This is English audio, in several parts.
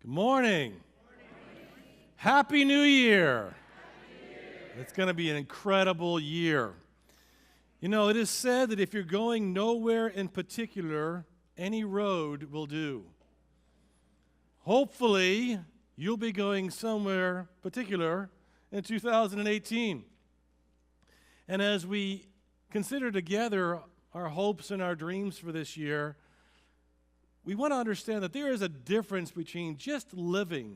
Morning. Happy New Year. It's going to be an incredible year. You know, it is said that if you're going nowhere in particular, any road will do. Hopefully, you'll be going somewhere particular in 2018. And as we consider together our hopes and our dreams for this year, we want to understand that there is a difference between just living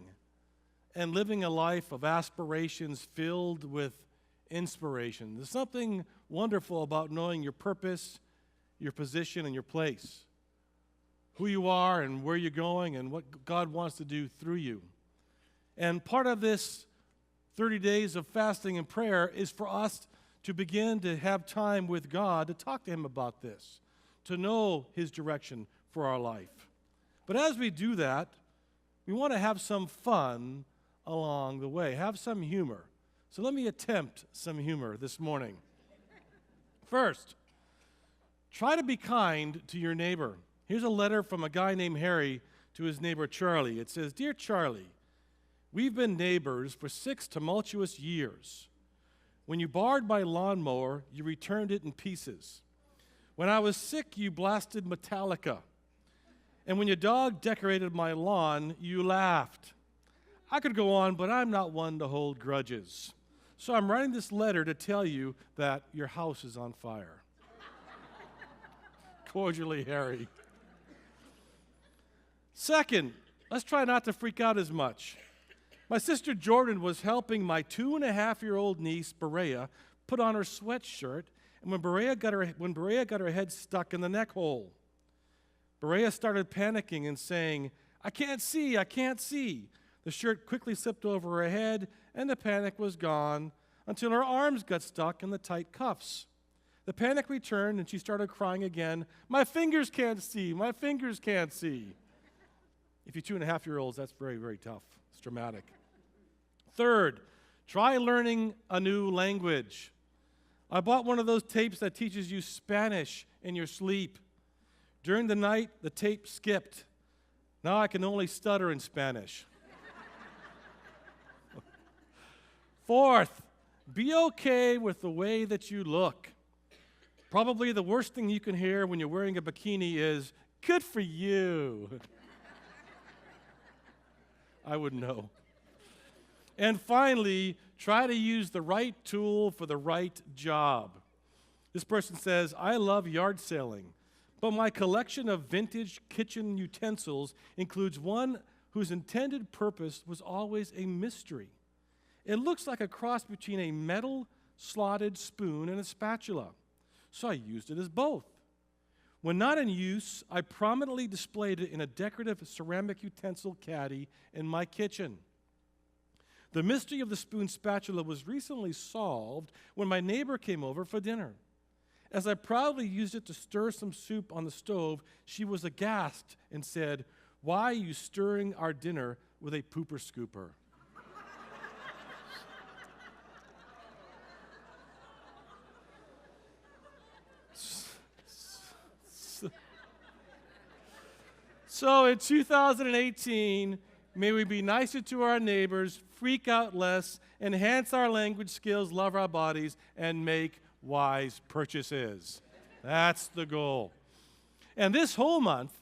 and living a life of aspirations filled with inspiration. There's something wonderful about knowing your purpose, your position, and your place, who you are and where you're going and what God wants to do through you. And part of this 30 days of fasting and prayer is for us to begin to have time with God to talk to Him about this, to know His direction for our life. But as we do that, we want to have some fun along the way, have some humor. So let me attempt some humor this morning. First, try to be kind to your neighbor. Here's a letter from a guy named Harry to his neighbor Charlie. It says, "Dear Charlie, we've been neighbors for 6 tumultuous years. When you borrowed my lawnmower, you returned it in pieces. When I was sick, you blasted Metallica. And when your dog decorated my lawn, you laughed. I could go on, but I'm not one to hold grudges. So I'm writing this letter to tell you that your house is on fire. Cordially, Harry." Second, let's try not to freak out as much. My sister Jordan was helping my 2.5-year-old niece, Berea, put on her sweatshirt, and when Berea got her head stuck in the neck hole, Berea started panicking and saying, I can't see. The shirt quickly slipped over her head, and the panic was gone until her arms got stuck in the tight cuffs. The panic returned, and she started crying again, my fingers can't see. If you're 2.5-year-olds, that's very, very tough. It's dramatic. Third, try learning a new language. I bought one of those tapes that teaches you Spanish in your sleep. During the night, the tape skipped. Now I can only stutter in Spanish. Fourth, be okay with the way that you look. Probably the worst thing you can hear when you're wearing a bikini is, good for you. I wouldn't know. And finally, try to use the right tool for the right job. This person says, I love yard selling, but my collection of vintage kitchen utensils includes one whose intended purpose was always a mystery. It looks like a cross between a metal slotted spoon and a spatula, so I used it as both. When not in use, I prominently displayed it in a decorative ceramic utensil caddy in my kitchen. The mystery of the spoon spatula was recently solved when my neighbor came over for dinner. As I proudly used it to stir some soup on the stove, she was aghast and said, why are you stirring our dinner with a pooper scooper? So in 2018, may we be nicer to our neighbors, freak out less, enhance our language skills, love our bodies, and make wise purchases. That's the goal. And this whole month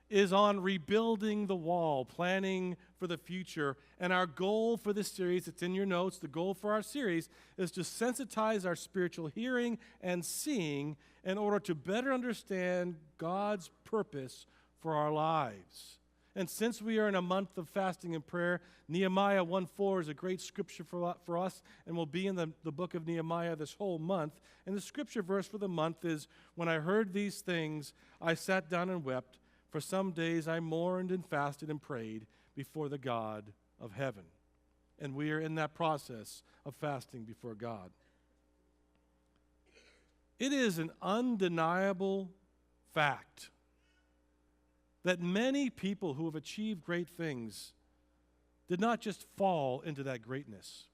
is on rebuilding the wall, planning for the future. And our goal for this series, it's in your notes, the goal for our series is to sensitize our spiritual hearing and seeing in order to better understand God's purpose for our lives. And since we are in a month of fasting and prayer, Nehemiah 1:4 is a great scripture for us, and we'll be in the book of Nehemiah this whole month. And the scripture verse for the month is, when I heard these things, I sat down and wept. For some days I mourned and fasted and prayed before the God of heaven. And we are in that process of fasting before God. It is an undeniable fact that many people who have achieved great things did not just fall into that greatness.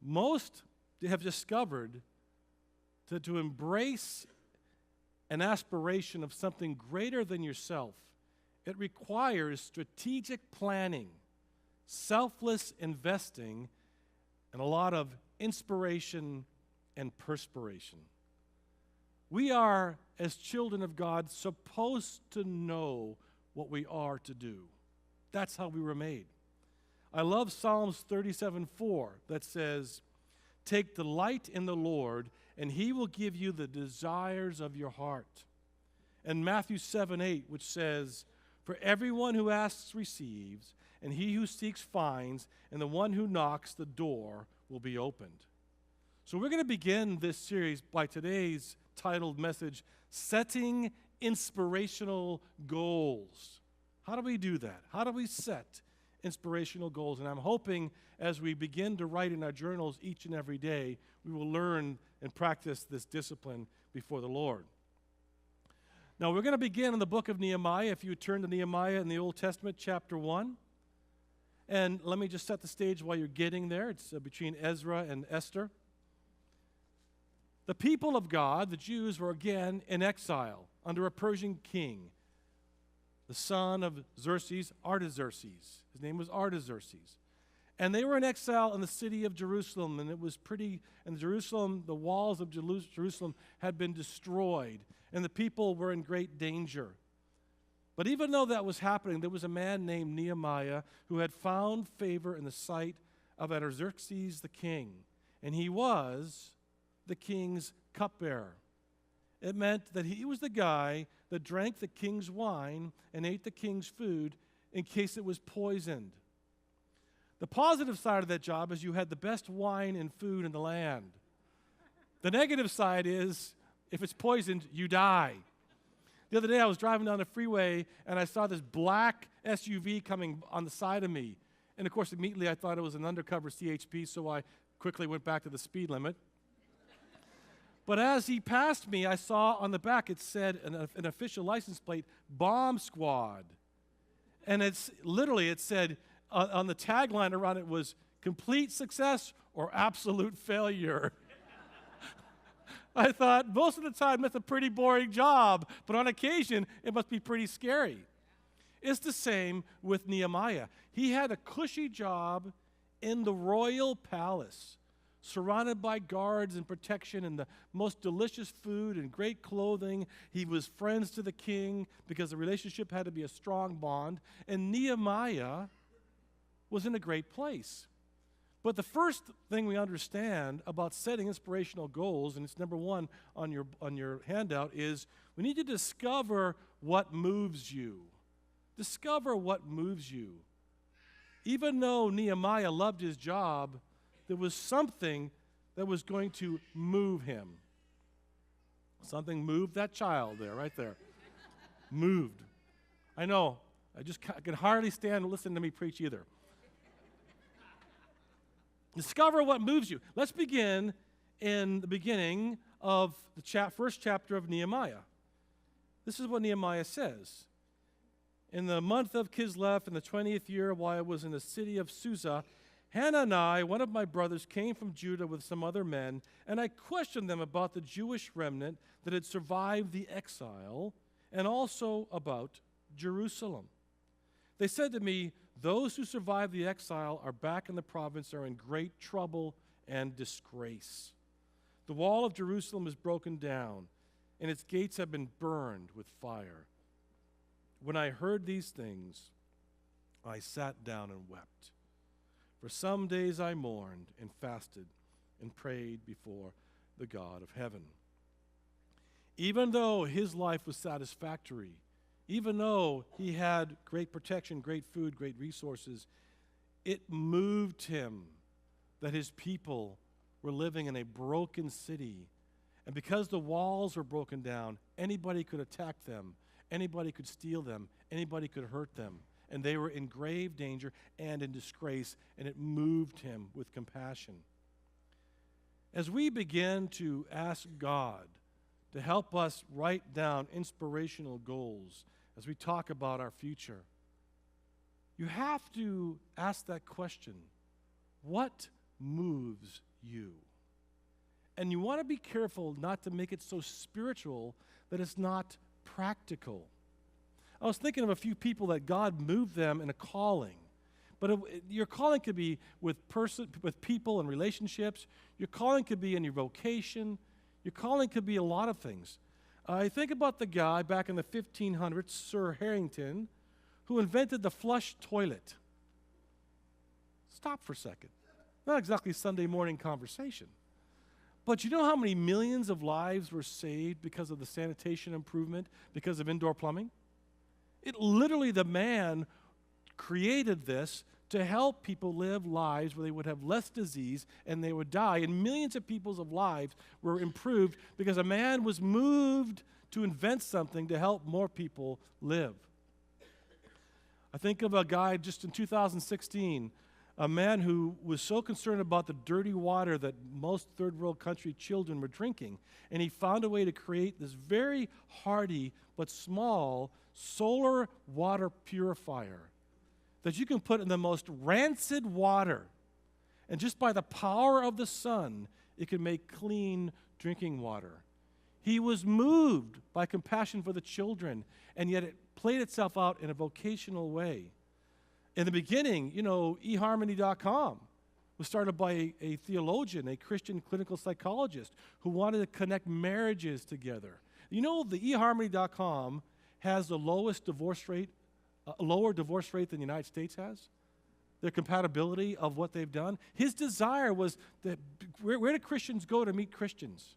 Most have discovered that to embrace an aspiration of something greater than yourself It requires strategic planning, selfless investing, and a lot of inspiration and perspiration. We are, as children of God, supposed to know what we are to do. That's how we were made. I love Psalms 37:4 that says, "Take delight in the Lord, and he will give you the desires of your heart." And Matthew 7:8, which says, "For everyone who asks receives, and he who seeks finds, and the one who knocks, the door will be opened." So we're going to begin this series by today's titled message, Setting Inspirational Goals. How do we do that? How do we set inspirational goals? And I'm hoping as we begin to write in our journals each and every day, we will learn and practice this discipline before the Lord. Now, we're going to begin in the book of Nehemiah. If you turn to Nehemiah in the Old Testament, chapter 1. And let me just set the stage while you're getting there. It's between Ezra and Esther. The people of God, the Jews, were again in exile under a Persian king, the son of Xerxes, Artaxerxes. His name was Artaxerxes. And they were in exile in the city of Jerusalem, and it was pretty, in Jerusalem, the walls of Jerusalem had been destroyed, and the people were in great danger. But even though that was happening, there was a man named Nehemiah who had found favor in the sight of Artaxerxes the king, and he was the king's cupbearer. It meant that he was the guy that drank the king's wine and ate the king's food in case it was poisoned. The positive side of that job is you had the best wine and food in the land. The negative side is if it's poisoned, you die. The other day I was driving down the freeway and I saw this black SUV coming on the side of me. And of course, immediately I thought it was an undercover CHP, so I quickly went back to the speed limit. But as he passed me, I saw on the back it said an official license plate, Bomb Squad. And it said on the tagline around it was complete success or absolute failure. I thought most of the time that's a pretty boring job, but on occasion it must be pretty scary. It's the same with Nehemiah. He had a cushy job in the royal palace, surrounded by guards and protection and the most delicious food and great clothing. He was friends to the king because the relationship had to be a strong bond. And Nehemiah was in a great place. But the first thing we understand about setting inspirational goals, and it's number one on your handout, is we need to discover what moves you. Discover what moves you. Even though Nehemiah loved his job, there was something that was going to move him. Something moved that child there, right there. Moved. I know. I can hardly stand to listen to me preach either. Discover what moves you. Let's begin in the beginning of the first chapter of Nehemiah. This is what Nehemiah says. In the month of Kislev, in the 20th year, while I was in the city of Susa, Hanani, one of my brothers, came from Judah with some other men, and I questioned them about the Jewish remnant that had survived the exile, and also about Jerusalem. They said to me, "Those who survived the exile are back in the province, are in great trouble and disgrace. The wall of Jerusalem is broken down, and its gates have been burned with fire." When I heard these things, I sat down and wept. For some days I mourned and fasted and prayed before the God of heaven. Even though his life was satisfactory, even though he had great protection, great food, great resources, it moved him that his people were living in a broken city. And because the walls were broken down, anybody could attack them, anybody could steal them, anybody could hurt them. And they were in grave danger and in disgrace, and it moved him with compassion. As we begin to ask God to help us write down inspirational goals as we talk about our future, you have to ask that question, what moves you? And you want to be careful not to make it so spiritual that it's not practical. I was thinking of a few people that God moved them in a calling. But your calling could be with people and relationships. Your calling could be in your vocation. Your calling could be a lot of things. I think about the guy back in the 1500s, Sir Harrington, who invented the flush toilet. Stop for a second. Not exactly Sunday morning conversation. But you know how many millions of lives were saved because of the sanitation improvement, because of indoor plumbing? Literally, the man created this to help people live lives where they would have less disease and they would die. And millions of people's lives were improved because a man was moved to invent something to help more people live. I think of a guy just in 2016, a man who was so concerned about the dirty water that most third world country children were drinking. And he found a way to create this very hardy but small solar water purifier that you can put in the most rancid water. And just by the power of the sun, it can make clean drinking water. He was moved by compassion for the children, and yet it played itself out in a vocational way. In the beginning, eHarmony.com was started by a theologian, a Christian clinical psychologist who wanted to connect marriages together. The eHarmony.com has the lowest divorce rate, lower divorce rate than the United States has. Their compatibility of what they've done. His desire was that where do Christians go to meet Christians?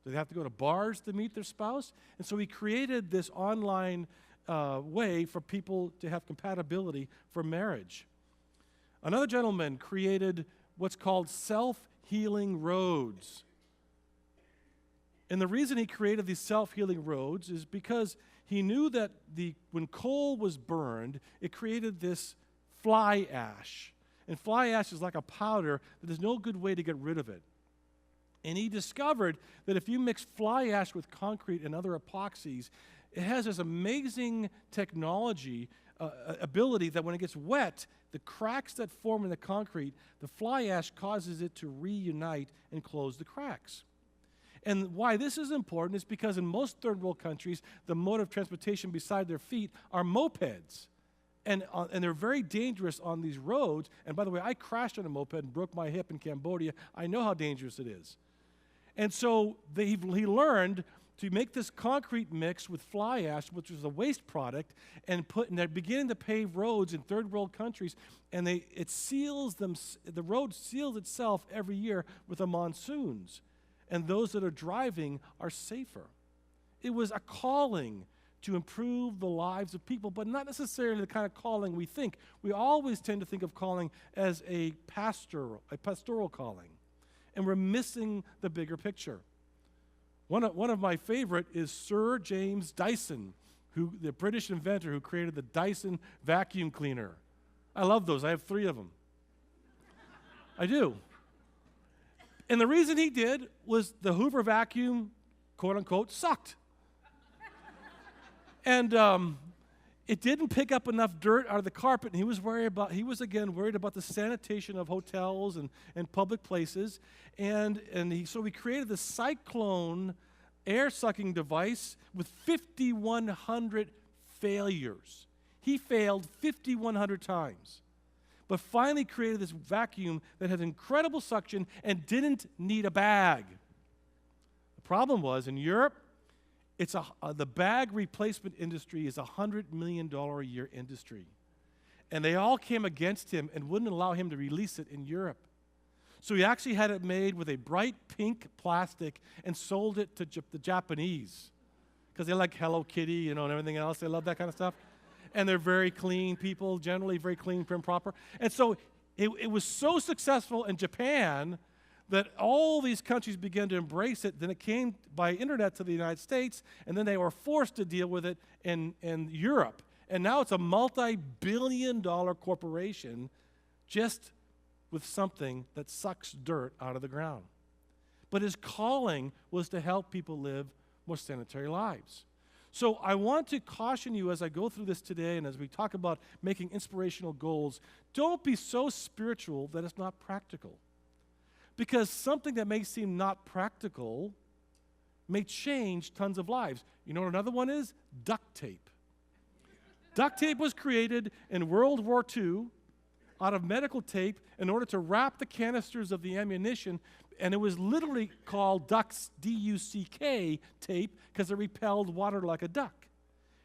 Do they have to go to bars to meet their spouse? And so he created this online way for people to have compatibility for marriage. Another gentleman created what's called self-healing roads. And the reason he created these self-healing roads is because he knew that when coal was burned, it created this fly ash. And fly ash is like a powder that there's no good way to get rid of it. And he discovered that if you mix fly ash with concrete and other epoxies, it has this amazing technology, ability that when it gets wet, the cracks that form in the concrete, the fly ash causes it to reunite and close the cracks. And why this is important is because in most third world countries, the mode of transportation beside their feet are mopeds. And they're very dangerous on these roads. And by the way, I crashed on a moped and broke my hip in Cambodia. I know how dangerous it is. And so he learned to make this concrete mix with fly ash, which was a waste product, and they're beginning to pave roads in third world countries, and the road seals itself every year with the monsoons, and those that are driving are safer. It was a calling to improve the lives of people, but not necessarily the kind of calling we think. We always tend to think of calling as a pastoral calling, and we're missing the bigger picture. One of my favorite is Sir James Dyson, the British inventor who created the Dyson vacuum cleaner. I love those. I have 3 of them. I do. And the reason he did was the Hoover Vacuum, quote unquote, sucked. And it didn't pick up enough dirt out of the carpet, and he was worried about the sanitation of hotels and public places. So he created the Cyclone air-sucking device with 5,100 failures. He failed 5,100 times, but finally created this vacuum that had incredible suction and didn't need a bag. The problem was, in Europe, the bag replacement industry is a $100 million a year industry. And they all came against him and wouldn't allow him to release it in Europe. So he actually had it made with a bright pink plastic and sold it to the Japanese because they like Hello Kitty, and everything else. They love that kind of stuff. And they're very clean people, generally very clean, prim, proper. And so it was so successful in Japan that all these countries began to embrace it. Then it came by internet to the United States, and then they were forced to deal with it in Europe. And now it's a multi-billion-dollar corporation just with something that sucks dirt out of the ground. But his calling was to help people live more sanitary lives. So I want to caution you as I go through this today and as we talk about making inspirational goals, don't be so spiritual that it's not practical. Because something that may seem not practical may change tons of lives. You know what another one is? Duct tape. Duct tape was created in World War II out of medical tape in order to wrap the canisters of the ammunition, and it was literally called ducks, D-U-C-K tape, because it repelled water like a duck.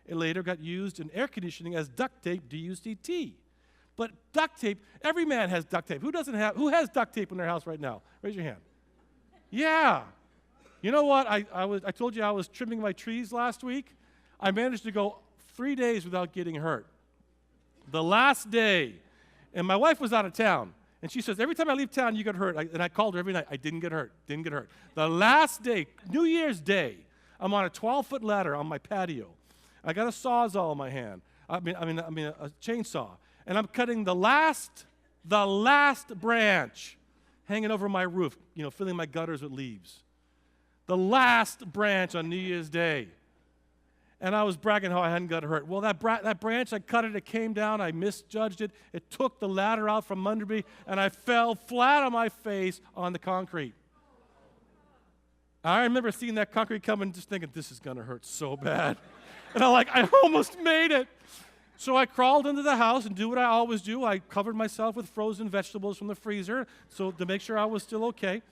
It later got used in air conditioning as duct tape, D-U-C-T. But duct tape, every man has duct tape. Who has duct tape in their house right now? Raise your hand. Yeah. You know what? I told you I was trimming my trees last week. I managed to go 3 days without getting hurt. The last day, and my wife was out of town, and she says, every time I leave town, you get hurt. And I called her every night. I didn't get hurt. The last day, New Year's Day, I'm on a 12-foot ladder on my patio. I got a Sawzall in my hand. I mean a chainsaw. And I'm cutting the last branch hanging over my roof, filling my gutters with leaves. The last branch on New Year's Day. And I was bragging how I hadn't got hurt. Well, that branch, I cut it, it came down, I misjudged it. It took the ladder out from under me, and I fell flat on my face on the concrete. I remember seeing that concrete coming, just thinking, this is going to hurt so bad. And I almost made it. So I crawled into the house and do what I always do. I covered myself with frozen vegetables from the freezer to make sure I was still okay.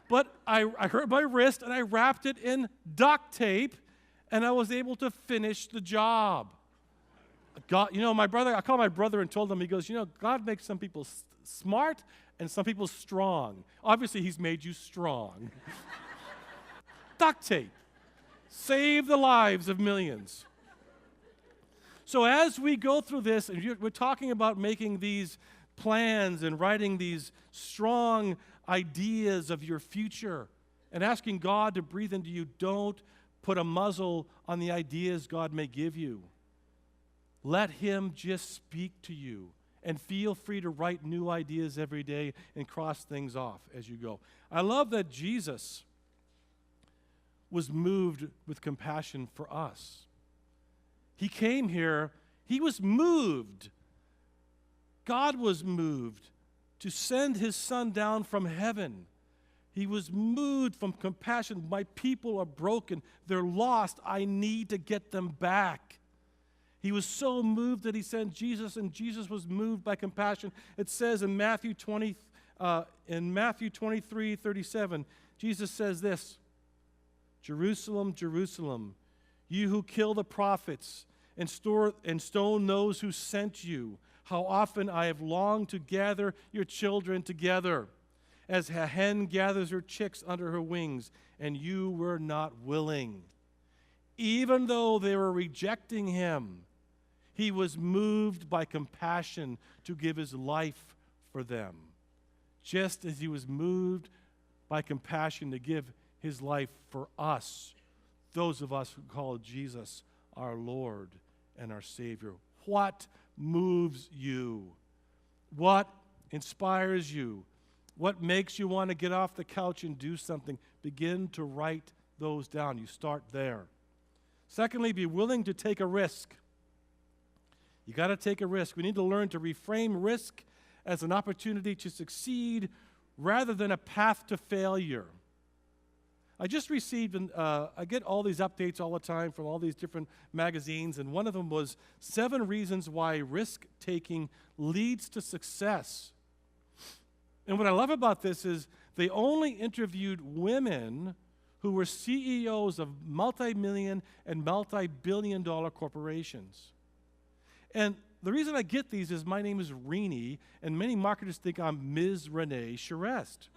But I hurt my wrist, and I wrapped it in duct tape, and I was able to finish the job. God, I called my brother and told him, he goes, God makes some people smart and some people strong. Obviously, he's made you strong. Duct tape. Save the lives of millions. So as we go through this, and we're talking about making these plans and writing these strong ideas of your future and asking God to breathe into you, don't put a muzzle on the ideas God may give you. Let Him just speak to you, and feel free to write new ideas every day and cross things off as you go. I love that Jesus was moved with compassion for us. He came here, He was moved. God was moved to send His Son down from heaven. He was moved from compassion. My people are broken. They're lost. I need to get them back. He was so moved that He sent Jesus, and Jesus was moved by compassion. It says in Matthew 23:37, Jesus says this, Jerusalem, Jerusalem, you who kill the prophets and stone those who sent you, how often I have longed to gather your children together, as a hen gathers her chicks under her wings, and you were not willing. Even though they were rejecting Him, He was moved by compassion to give His life for them, just as He was moved by compassion to give His life for us, those of us who call Jesus our Lord and our Savior. What moves you? What inspires you? What makes you want to get off the couch and do something? Begin to write those down. You start there. Secondly, be willing to take a risk. You got to take a risk. We need to learn to reframe risk as an opportunity to succeed rather than a path to failure. I just received, I get all these updates all the time from all these different magazines, and one of them was 7 reasons why risk-taking leads to success. And what I love about this is they only interviewed women who were CEOs of multi-million and multi-billion-dollar corporations. And the reason I get these is my name is Rene, and many marketers think I'm Ms. Rene Charest.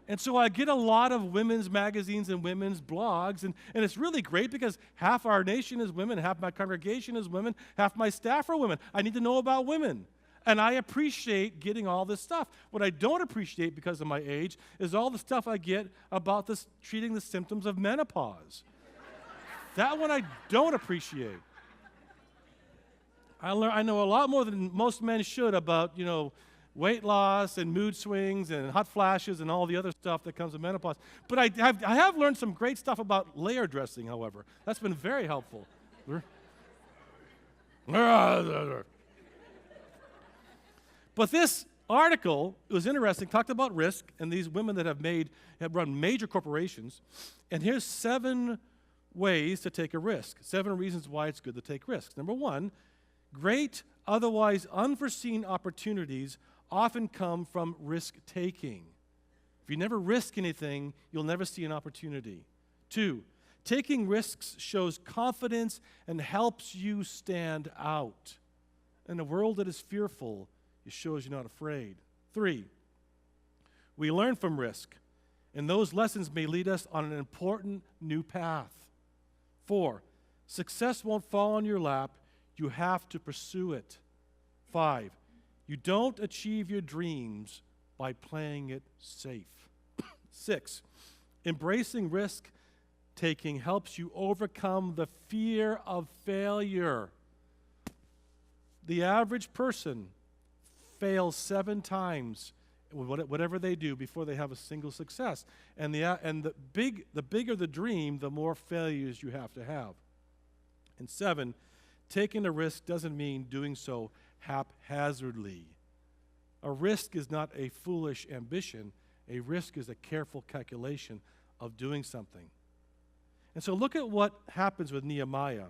And so I get a lot of women's magazines and women's blogs, and it's really great because half our nation is women, half my congregation is women, half my staff are women. I need to know about women. And I appreciate getting all this stuff. What I don't appreciate because of my age is all the stuff I get about this treating the symptoms of menopause. That one I don't appreciate. I know a lot more than most men should about, weight loss and mood swings and hot flashes and all the other stuff that comes with menopause. But I have learned some great stuff about layer dressing, however. That's been very helpful. But this article, it was interesting, talked about risk and these women that have run major corporations. And here's 7 ways to take a risk. 7 reasons why it's good to take risks. Number 1, great, otherwise unforeseen opportunities often come from risk-taking. If you never risk anything, you'll never see an opportunity. 2, taking risks shows confidence and helps you stand out. In a world that is fearful, it shows you're not afraid. 3, we learn from risk, and those lessons may lead us on an important new path. 4, success won't fall on your lap. You have to pursue it. 5, you don't achieve your dreams by playing it safe. 6, embracing risk-taking helps you overcome the fear of failure. The average person fails 7 times whatever they do before they have a single success. And the bigger the dream, the more failures you have to have. And 7, taking a risk doesn't mean doing so haphazardly. A risk is not a foolish ambition. A risk is a careful calculation of doing something. And so look at what happens with Nehemiah.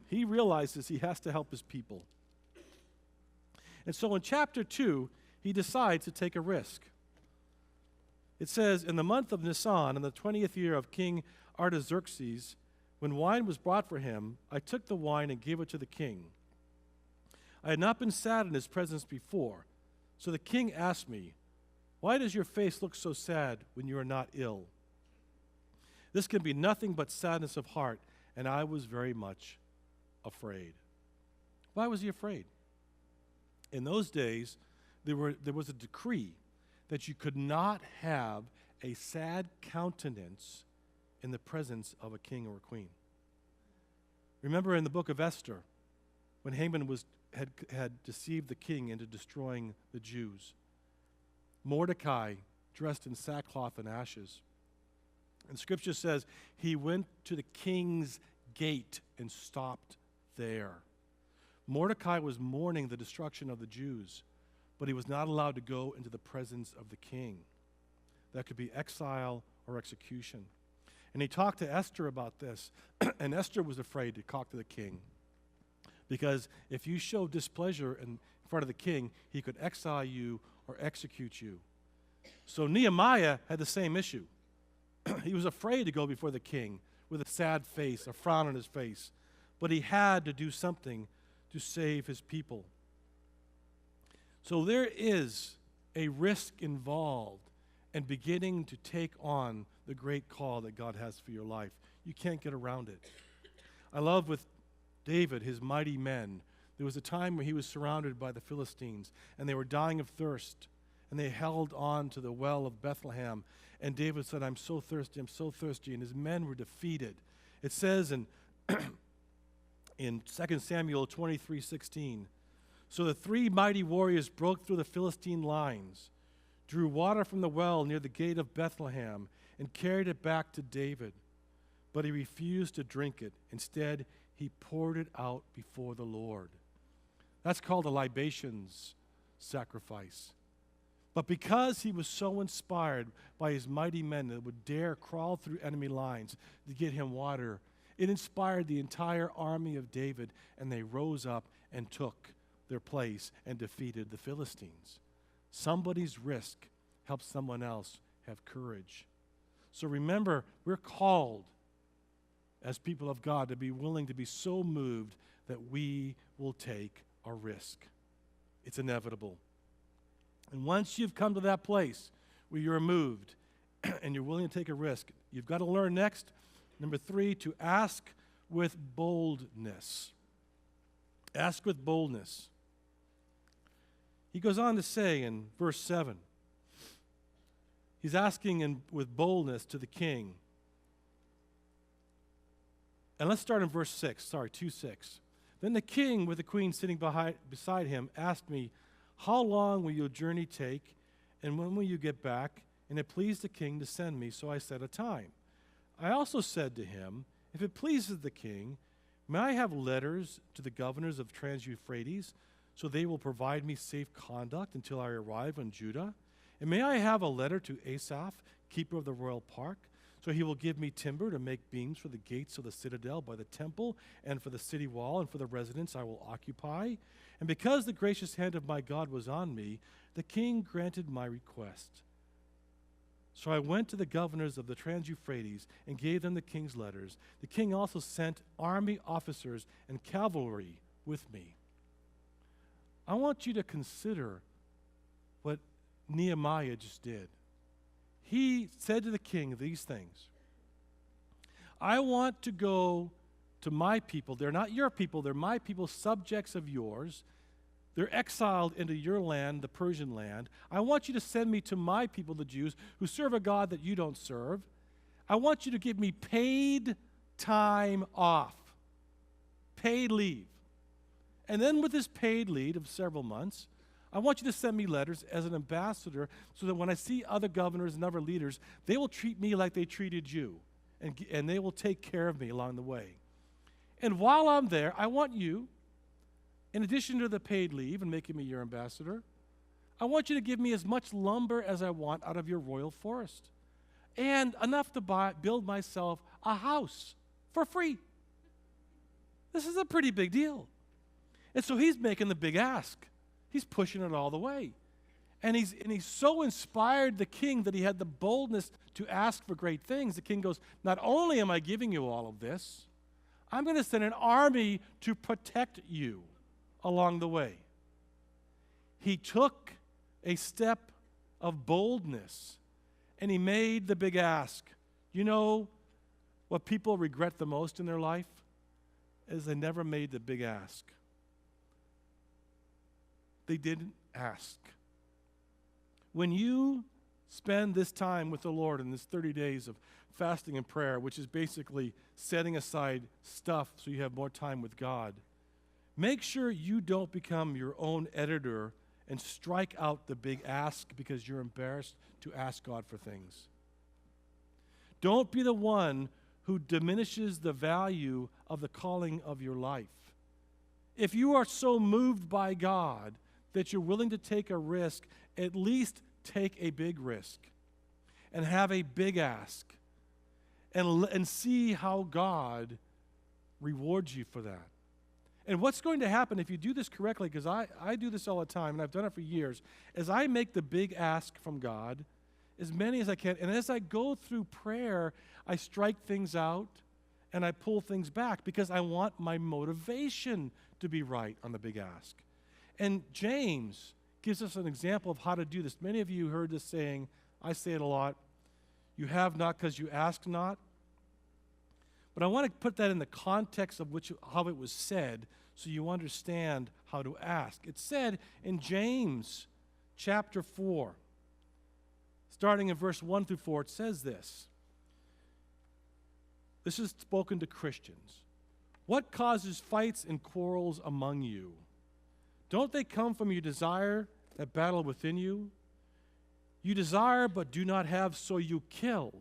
He realizes he has to help his people. And so in chapter 2, he decides to take a risk. It says, in the month of Nisan, in the 20th year of King Artaxerxes, when wine was brought for him, I took the wine and gave it to the king. I had not been sad in his presence before. So the king asked me, why does your face look so sad when you are not ill? This can be nothing but sadness of heart, and I was very much afraid. Why was he afraid? In those days, there was a decree that you could not have a sad countenance in the presence of a king or a queen. Remember in the book of Esther, when Haman had deceived the king into destroying the Jews, Mordecai dressed in sackcloth and ashes. And Scripture says he went to the king's gate and stopped there. Mordecai was mourning the destruction of the Jews, but he was not allowed to go into the presence of the king. That could be exile or execution. And he talked to Esther about this, and Esther was afraid to talk to the king, because if you show displeasure in front of the king, he could exile you or execute you. So Nehemiah had the same issue. He was afraid to go before the king with a sad face, a frown on his face, but he had to do something to save his people. So there is a risk involved in beginning to take on the great call that God has for your life. You can't get around it. I love with David, his mighty men. There was a time where he was surrounded by the Philistines, and they were dying of thirst, and they held on to the well of Bethlehem. And David said, I'm so thirsty, and his men were defeated. It says in 2 Samuel 23:16, so the 3 mighty warriors broke through the Philistine lines, drew water from the well near the gate of Bethlehem, and carried it back to David. But he refused to drink it. Instead, he poured it out before the Lord. That's called a libations sacrifice. But because he was so inspired by his mighty men that would dare crawl through enemy lines to get him water, it inspired the entire army of David, and they rose up and took their place and defeated the Philistines. Somebody's risk helps someone else have courage. So remember, we're called as people of God to be willing to be so moved that we will take a risk. It's inevitable. And once you've come to that place where you're moved and you're willing to take a risk, you've got to learn next, number 3, to ask with boldness. Ask with boldness. He goes on to say in verse 7, he's asking with boldness to the king. And let's start in verse 2:6. Then the king, with the queen sitting beside him, asked me, how long will your journey take, and when will you get back? And it pleased the king to send me, so I set a time. I also said to him, if it pleases the king, may I have letters to the governors of Trans-Euphrates, so they will provide me safe conduct until I arrive in Judah? And may I have a letter to Asaph, keeper of the royal park, So he will give me timber to make beams for the gates of the citadel by the temple and for the city wall and for the residence I will occupy. And because the gracious hand of my God was on me, the king granted my request. So I went to the governors of the Trans-Euphrates and gave them the king's letters. The king also sent army officers and cavalry with me. I want you to consider what Nehemiah just did. He said to the king these things. I want to go to my people. They're not your people. They're my people, subjects of yours. They're exiled into your land, the Persian land. I want you to send me to my people, the Jews, who serve a God that you don't serve. I want you to give me paid time off, paid leave. And then with this paid leave of several months, I want you to send me letters as an ambassador so that when I see other governors and other leaders, they will treat me like they treated you, and they will take care of me along the way. And while I'm there, I want you, in addition to the paid leave and making me your ambassador, I want you to give me as much lumber as I want out of your royal forest and enough to build myself a house for free. This is a pretty big deal. And so he's making the big ask. He's pushing it all the way. And he's so inspired the king that he had the boldness to ask for great things. The king goes, not only am I giving you all of this, I'm going to send an army to protect you along the way. He took a step of boldness and he made the big ask. You know what people regret the most in their life? Is they never made the big ask. They didn't ask. When you spend this time with the Lord in this 30 days of fasting and prayer, which is basically setting aside stuff so you have more time with God, make sure you don't become your own editor and strike out the big ask because you're embarrassed to ask God for things. Don't be the one who diminishes the value of the calling of your life. If you are so moved by God that you're willing to take a risk, at least take a big risk and have a big ask and see how God rewards you for that. And what's going to happen if you do this correctly, because I do this all the time, and I've done it for years, as I make the big ask from God, as many as I can, and as I go through prayer, I strike things out and I pull things back because I want my motivation to be right on the big ask. And James gives us an example of how to do this. Many of you heard this saying, I say it a lot, you have not because you ask not. But I want to put that in the context of how it was said so you understand how to ask. It's said in James chapter 4, starting in verse 1 through 4, it says this. This is spoken to Christians. What causes fights and quarrels among you? Don't they come from your desire that battle within you? You desire but do not have, so you kill.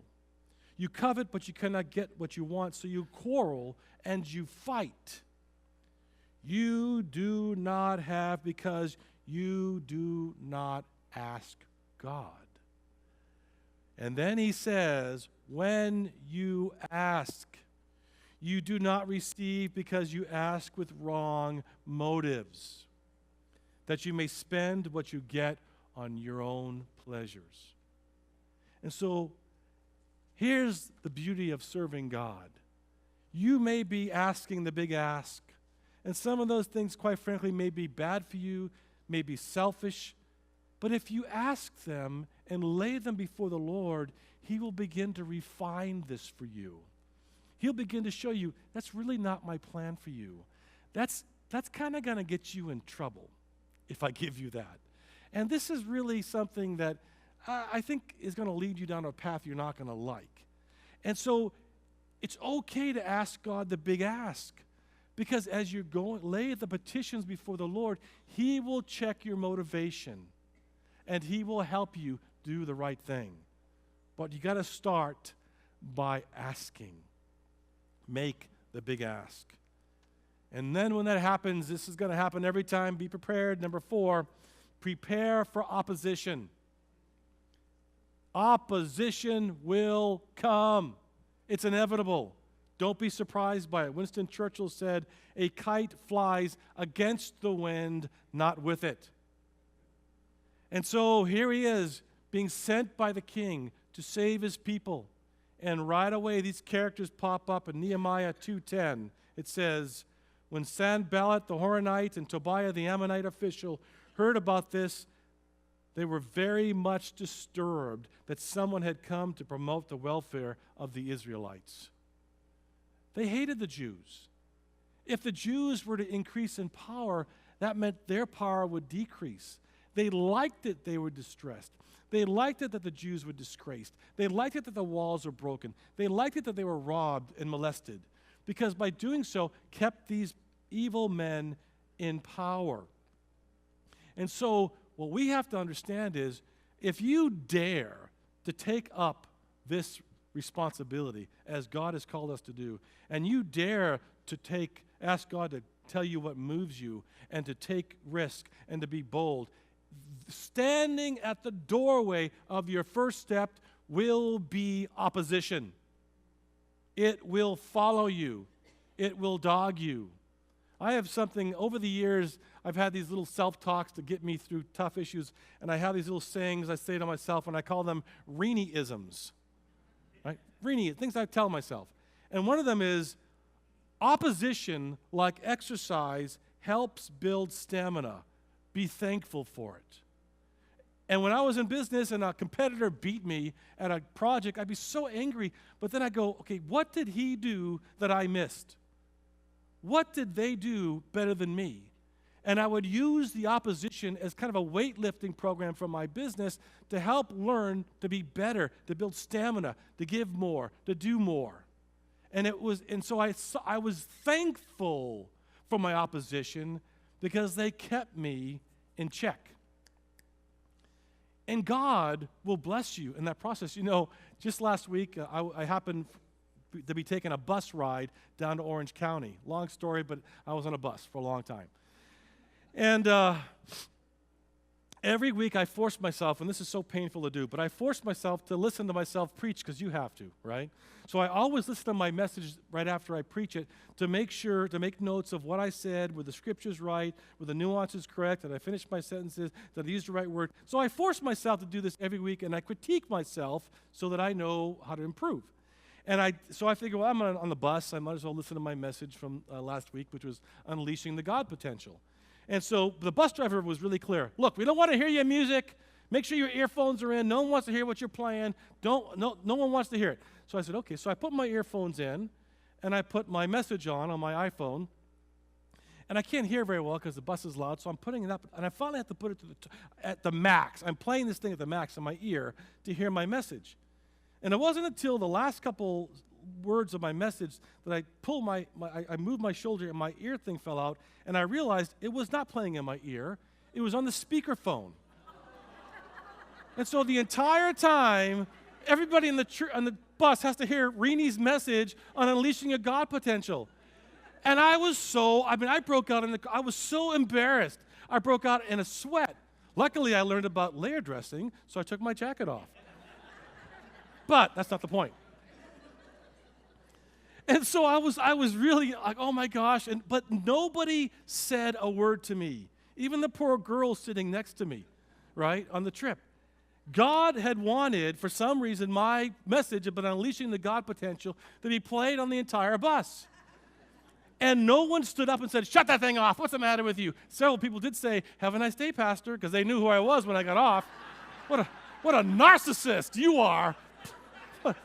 You covet but you cannot get what you want, so you quarrel and you fight. You do not have because you do not ask God. And then he says, when you ask, you do not receive because you ask with wrong motives, that you may spend what you get on your own pleasures. And so, here's the beauty of serving God. You may be asking the big ask, and some of those things, quite frankly, may be bad for you, may be selfish, but if you ask them and lay them before the Lord, He will begin to refine this for you. He'll begin to show you, that's really not my plan for you. That's kind of going to get you in trouble if I give you that. And this is really something that I think is going to lead you down a path you're not going to like. And so it's okay to ask God the big ask, because as you're going, lay the petitions before the Lord, He will check your motivation and He will help you do the right thing. But you got to start by asking. Make the big ask. And then when that happens, this is going to happen every time. Be prepared. Number 4, prepare for opposition. Opposition will come. It's inevitable. Don't be surprised by it. Winston Churchill said, "A kite flies against the wind, not with it." And so here he is, being sent by the king to save his people. And right away, these characters pop up in Nehemiah 2:10. It says, when Sanballat the Horonite and Tobiah the Ammonite official heard about this, they were very much disturbed that someone had come to promote the welfare of the Israelites. They hated the Jews. If the Jews were to increase in power, that meant their power would decrease. They liked it they were distressed. They liked it that the Jews were disgraced. They liked it that the walls were broken. They liked it that they were robbed and molested, because by doing so, kept these evil men in power. And so what we have to understand is, if you dare to take up this responsibility as God has called us to do, and you dare to ask God to tell you what moves you and to take risk and to be bold, standing at the doorway of your first step will be opposition. It will follow you. It will dog you. I have something, over the years, I've had these little self-talks to get me through tough issues, and I have these little sayings I say to myself, and I call them Rene-isms. Right? Rene, things I tell myself. And one of them is, opposition, like exercise, helps build stamina. Be thankful for it. And when I was in business and a competitor beat me at a project, I'd be so angry, but then I go, okay, what did he do that I missed? What did they do better than me? And I would use the opposition as kind of a weightlifting program for my business to help learn to be better, to build stamina, to give more, to do more. And so I was thankful for my opposition because they kept me in check. And God will bless you in that process. You know, just last week, I happened to be taking a bus ride down to Orange County. Long story, but I was on a bus for a long time. And every week I forced myself, and this is so painful to do, but I forced myself to listen to myself preach, because you have to, right? So I always listen to my message right after I preach it to make sure, to make notes of what I said, were the scriptures right, were the nuances correct, did I finish my sentences, did I use the right word? So I forced myself to do this every week, and I critique myself so that I know how to improve. And so I figured, well, I'm on the bus, I might as well listen to my message from last week, which was Unleashing the God Potential. And so the bus driver was really clear. Look, we don't want to hear your music. Make sure your earphones are in. No one wants to hear what you're playing. No one wants to hear it. So I said, okay. So I put my earphones in, and I put my message on my iPhone. And I can't hear very well because the bus is loud, so I'm putting it up. And I finally have to put it at the max. I'm playing this thing at the max in my ear to hear my message. And it wasn't until the last couple words of my message that I pulled I moved my shoulder and my ear thing fell out, and I realized it was not playing in my ear. It was on the speakerphone. And so the entire time, everybody on the bus has to hear Rene's message on unleashing your God potential. And I broke out I was so embarrassed. I broke out in a sweat. Luckily, I learned about layer dressing, so I took my jacket off. But that's not the point. And so I was really like, oh my gosh, but nobody said a word to me. Even the poor girl sitting next to me, right, on the trip. God had wanted, for some reason, my message about unleashing the God potential to be played on the entire bus. And no one stood up and said, shut that thing off, what's the matter with you? Several people did say, have a nice day, Pastor, because they knew who I was when I got off. What a narcissist you are.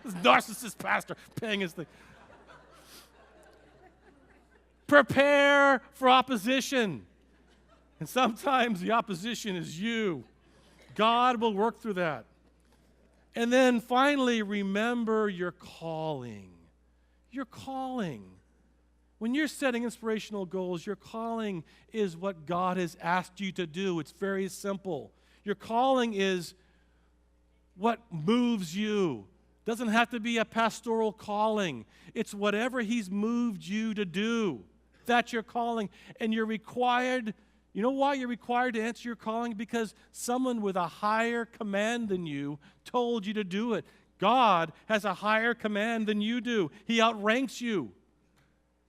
This narcissist pastor paying his thing. Prepare for opposition. And sometimes the opposition is you. God will work through that. And then finally, remember your calling. Your calling. When you're setting inspirational goals, your calling is what God has asked you to do. It's very simple. Your calling is what moves you. Doesn't have to be a pastoral calling. It's whatever He's moved you to do. That's your calling. And you're required You know why you're required to answer your calling? Because someone with a higher command than you told you to do it. God has a higher command than you do. He outranks you.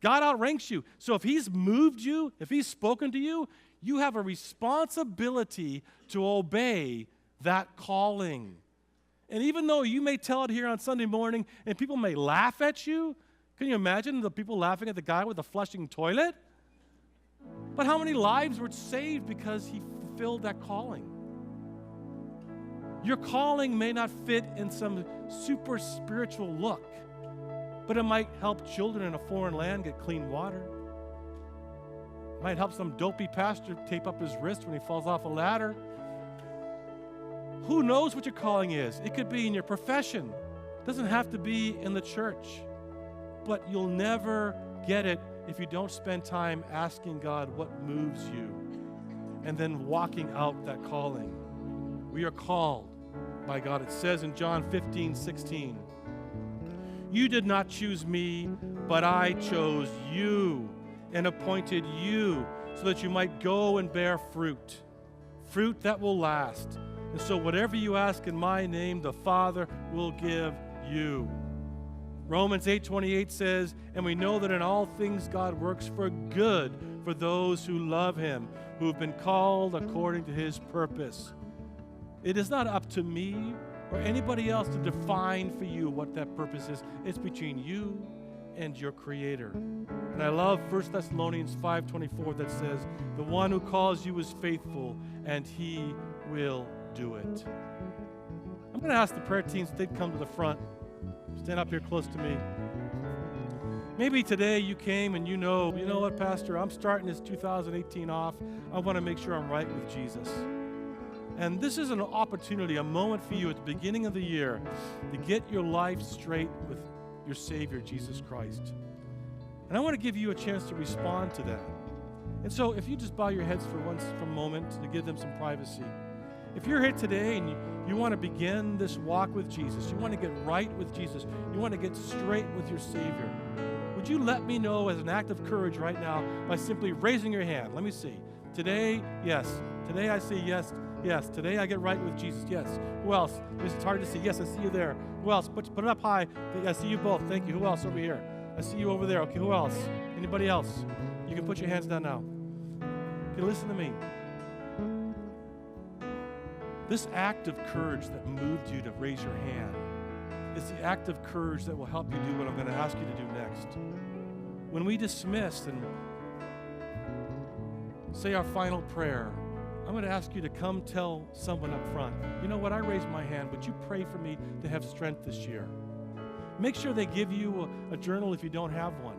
God outranks you. So if He's moved you, if He's spoken to you, you have a responsibility to obey that calling. And even though you may tell it here on Sunday morning and people may laugh at you, can you imagine the people laughing at the guy with the flushing toilet? But how many lives were saved because he fulfilled that calling? Your calling may not fit in some super spiritual look, but it might help children in a foreign land get clean water. It might help some dopey pastor tape up his wrist when he falls off a ladder. Who knows what your calling is? It could be in your profession. It doesn't have to be in the church. But you'll never get it if you don't spend time asking God what moves you and then walking out that calling. We are called by God. It says in John 15:16, "You did not choose me, but I chose you and appointed you so that you might go and bear fruit, fruit that will last. And so whatever you ask in my name, the Father will give you." Romans 8:28 says, "And we know that in all things God works for good for those who love Him, who have been called according to His purpose." It is not up to me or anybody else to define for you what that purpose is. It's between you and your Creator. And I love 1 Thessalonians 5:24 that says, "The one who calls you is faithful, and He will do it." I'm going to ask the prayer teams if they'd come to the front. Stand up here close to me. Maybe today you came and you know what, Pastor, I'm starting this 2018 off. I want to make sure I'm right with Jesus. And this is an opportunity, a moment for you at the beginning of the year to get your life straight with your Savior, Jesus Christ. And I want to give you a chance to respond to that. And so if you just bow your heads for a moment to give them some privacy. If you're here today and you want to begin this walk with Jesus, you want to get right with Jesus, you want to get straight with your Savior, would you let me know as an act of courage right now by simply raising your hand? Let me see. Today, yes. Today I say yes. Yes. Today I get right with Jesus. Yes. Who else? It's hard to see. Yes, I see you there. Who else? Put it up high. I see you both. Thank you. Who else over here? I see you over there. Okay, who else? Anybody else? You can put your hands down now. Okay, listen to me. This act of courage that moved you to raise your hand is the act of courage that will help you do what I'm going to ask you to do next. When we dismiss and say our final prayer, I'm going to ask you to come tell someone up front, you know what, I raised my hand, but you pray for me to have strength this year. Make sure they give you a journal if you don't have one.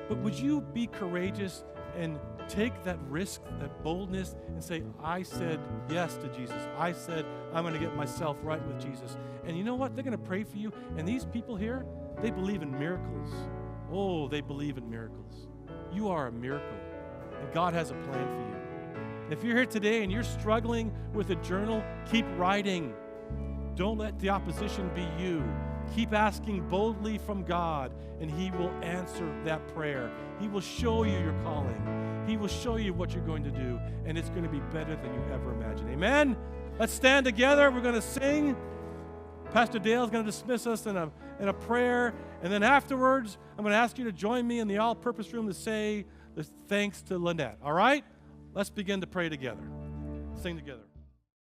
But would you be courageous and take that risk, that boldness, and say, I said yes to Jesus. I said I'm going to get myself right with Jesus. And you know what? They're going to pray for you. And these people here, they believe in miracles. Oh, they believe in miracles. You are a miracle. And God has a plan for you. If you're here today and you're struggling with a journal, keep writing. Don't let the opposition be you. Keep asking boldly from God, and He will answer that prayer. He will show you your calling. He will show you what you're going to do, and it's going to be better than you ever imagined. Amen? Let's stand together. We're going to sing. Pastor Dale is going to dismiss us in a prayer, and then afterwards, I'm going to ask you to join me in the all-purpose room to say the thanks to Lynette. All right? Let's begin to pray together. Sing together.